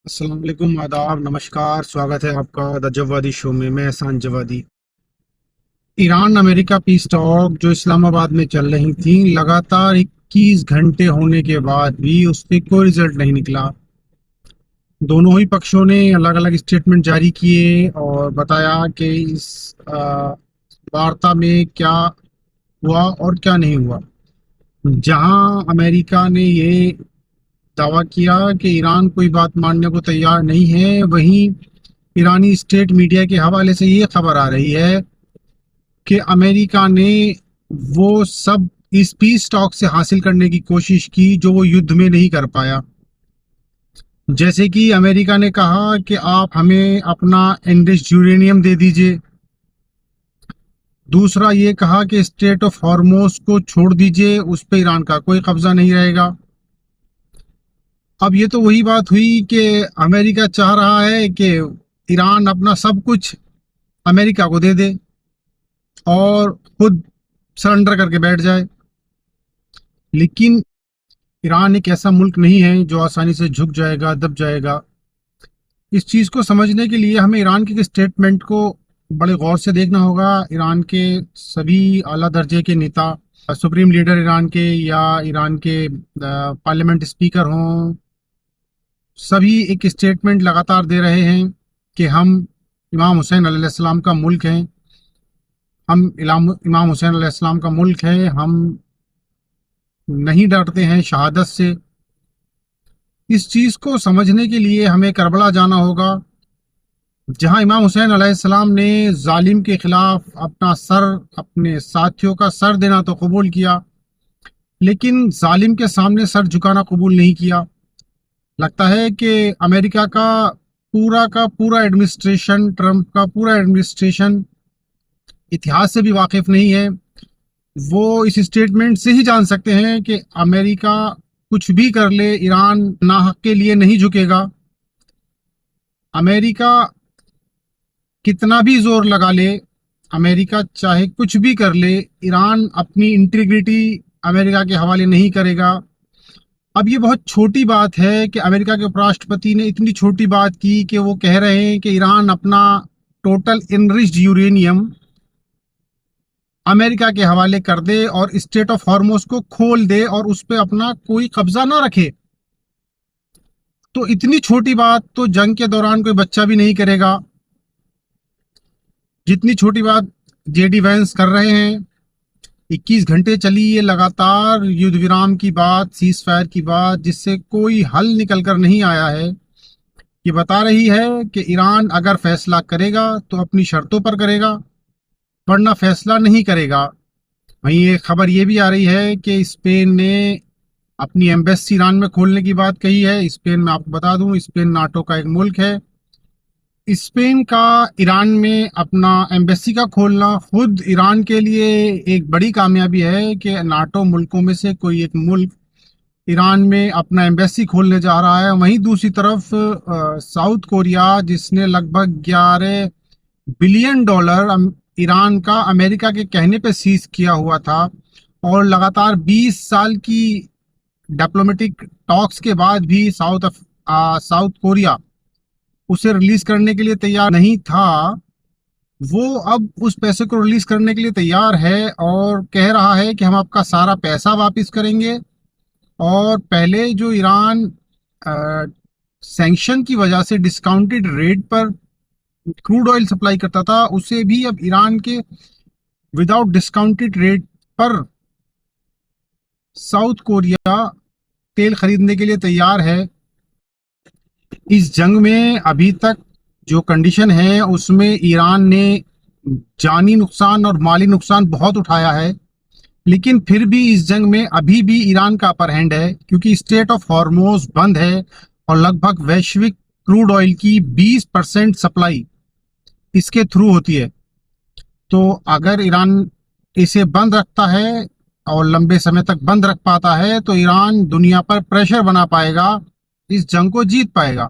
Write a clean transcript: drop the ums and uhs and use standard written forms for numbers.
अस्सलाम वालेकुम, आदाब, नमस्कार। स्वागत है आपका द जवादी शो में। मैं एहसान Javadi. Iran America piece talk जो इस्लामाबाद में चल रही थी, लगातार 21 घंटे होने के बाद भी उस पर कोई रिजल्ट नहीं निकला। दोनों ही पक्षों ने अलग अलग स्टेटमेंट जारी किए और बताया कि इस वार्ता में क्या हुआ और क्या नहीं हुआ। जहां अमेरिका ने ये दावा किया कि ईरान कोई बात मानने को तैयार नहीं है, वहीं ईरानी स्टेट मीडिया के हवाले से ये खबर आ रही है कि अमेरिका ने वो सब इस पीस टॉक से हासिल करने की कोशिश की जो वो युद्ध में नहीं कर पाया। जैसे कि अमेरिका ने कहा कि आप हमें अपना एनरिच्ड यूरेनियम दे दीजिए। दूसरा ये कहा कि स्टेट ऑफ हॉर्मोज को छोड़ दीजिए, उस पर ईरान का कोई कब्जा नहीं रहेगा। अब ये तो वही बात हुई कि अमेरिका चाह रहा है कि ईरान अपना सब कुछ अमेरिका को दे दे और खुद सरेंडर करके बैठ जाए। लेकिन ईरान एक ऐसा मुल्क नहीं है जो आसानी से झुक जाएगा, दब जाएगा। इस चीज़ को समझने के लिए हमें ईरान के स्टेटमेंट को बड़े गौर से देखना होगा। ईरान के सभी आला दर्जे के नेता, सुप्रीम लीडर ईरान के या ईरान के पार्लियामेंट स्पीकर हों, सभी एक स्टेटमेंट लगातार दे रहे हैं कि हम इमाम हुसैन अलैहिस्सलाम का मुल्क हैं। हम इमाम हुसैन अलैहिस्सलाम का मुल्क है। हम नहीं डरते हैं शहादत से। इस चीज़ को समझने के लिए हमें करबला जाना होगा, जहां इमाम हुसैन अलैहिस्सलाम ने जालिम के खिलाफ अपना सर, अपने साथियों का सर देना तो कबूल किया, लेकिन जालिम के सामने सर झुकाना कबूल नहीं किया। लगता है कि अमेरिका का पूरा एडमिनिस्ट्रेशन, ट्रंप का पूरा एडमिनिस्ट्रेशन इतिहास से भी वाकिफ नहीं है। वो इस स्टेटमेंट से ही जान सकते हैं कि अमेरिका कुछ भी कर ले, ईरान नाहक के लिए नहीं झुकेगा। अमेरिका कितना भी जोर लगा ले, अमेरिका चाहे कुछ भी कर ले, ईरान अपनी इंटीग्रिटी अमेरिका के हवाले नहीं करेगा। अब ये बहुत छोटी बात है कि अमेरिका के उपराष्ट्रपति ने इतनी छोटी बात की कि वो कह रहे हैं कि ईरान अपना टोटल एनरिच्ड यूरेनियम अमेरिका के हवाले कर दे और स्टेट ऑफ हॉर्मोज को खोल दे और उस पर अपना कोई कब्जा ना रखे। तो इतनी छोटी बात तो जंग के दौरान कोई बच्चा भी नहीं करेगा, जितनी छोटी बात जेडी वैंस कर रहे हैं। 21 घंटे चली ये लगातार युद्ध विराम की बात, सीज फायर की बात, जिससे कोई हल निकल कर नहीं आया है। ये बता रही है कि ईरान अगर फैसला करेगा तो अपनी शर्तों पर करेगा, वरना फैसला नहीं करेगा। वहीं ये खबर ये भी आ रही है कि स्पेन ने अपनी एम्बेसी ईरान में खोलने की बात कही है। स्पेन, मैं आपको बता दूं, स्पेन नाटो का एक मुल्क है। स्पेन का ईरान में अपना एम्बेसी का खोलना खुद ईरान के लिए एक बड़ी कामयाबी है कि नाटो मुल्कों में से कोई एक मुल्क ईरान में अपना एम्बेसी खोलने जा रहा है। वहीं दूसरी तरफ साउथ कोरिया, जिसने लगभग 11 बिलियन डॉलर ईरान का अमेरिका के कहने पे सीज किया हुआ था और लगातार 20 साल की डिप्लोमेटिक टॉक्स के बाद भी साउथ कोरिया उसे रिलीज करने के लिए तैयार नहीं था, वो अब उस पैसे को रिलीज करने के लिए तैयार है और कह रहा है कि हम आपका सारा पैसा वापस करेंगे। और पहले जो ईरान सैंक्शन की वजह से डिस्काउंटेड रेट पर क्रूड ऑयल सप्लाई करता था, उसे भी अब ईरान के विदाउट डिस्काउंटेड रेट पर साउथ कोरिया तेल खरीदने के लिए तैयार है। इस जंग में अभी तक जो कंडीशन है उसमें ईरान ने जानी नुकसान और माली नुकसान बहुत उठाया है, लेकिन फिर भी इस जंग में अभी भी ईरान का अपर हैंड है, क्योंकि स्टेट ऑफ हॉर्मोज बंद है और लगभग वैश्विक क्रूड ऑयल की 20% सप्लाई इसके थ्रू होती है। तो अगर ईरान इसे बंद रखता है और लंबे समय तक बंद रख पाता है तो ईरान दुनिया पर प्रेशर बना पाएगा, इस जंग को जीत पाएगा।